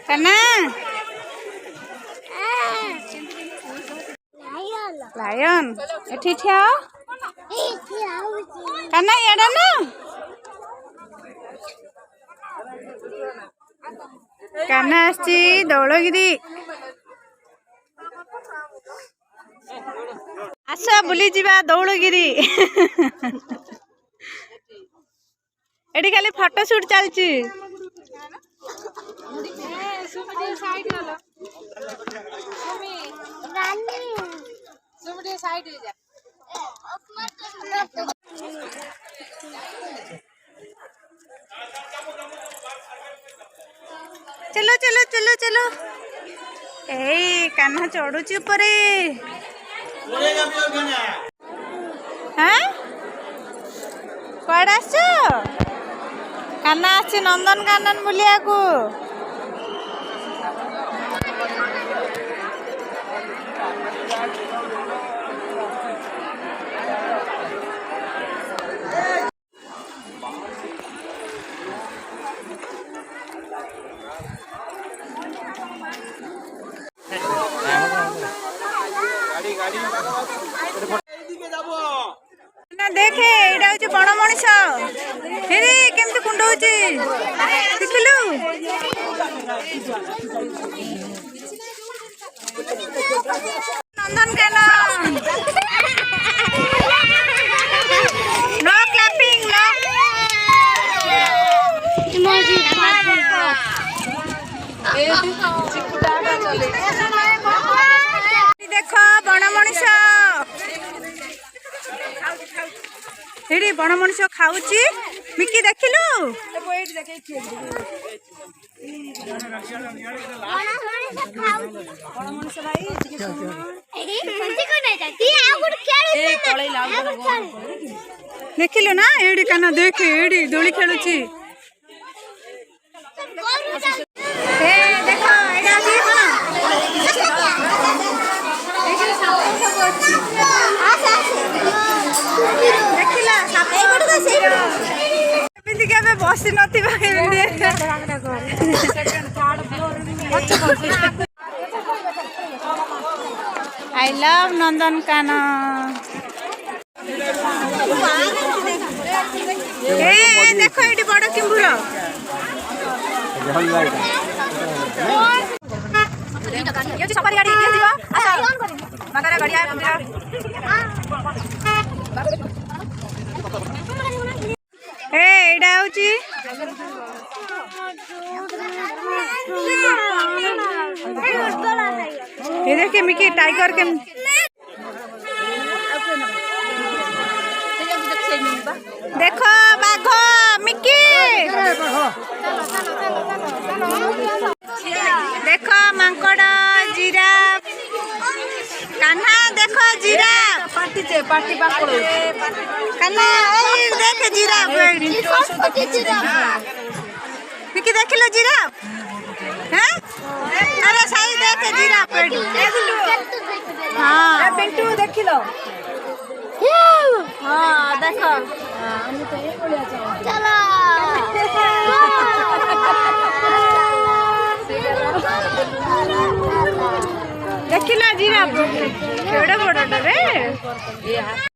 कन्ना लायन एठी ठिया कन्ना याडा ना कन्ना आसी दौलगिरी आस बुली जीवा दौलगिरी एठी खाली फोटो शूट चलची चलो चलो चलो चलो ए कान्हा चढ़ुची ऊपर कड़े आस कान्हा आसी नंदन कानन बुलिया को देखे एटा हूँ बड़ मनीष हेरे केमती कुंड देखिलु नंदन कानन नो क्लैपिंग देख बड़ मनीष हेडी बड़ मनीष खाऊची मिकी देखिलु देखिलु ना एडी काना देख एडी दोली खेलुची ए देखो एडा की कोन देखिला सापे बडका सेही एमिति केबे बसी नथिबा एमिति आई लव नंदन कानन ए देखो एडी बड़ किंबुर ये सफारी गाड़ी के दियो आसा मगरा गाड़िया ए एडा होची ये देखे मिकी टाइगर के देखो बाघ मिकी देखो मांकड़ जिराफ कान्हा देखो जिराफ पार्टी कान्हा देख जिराफ मिकी देखिलो जिराफ हैं अरे सही देख जिराफ हाँ पिंटू देखिलो हाँ देखो चलो देखिला जिराफ केड़ा बड़ा रे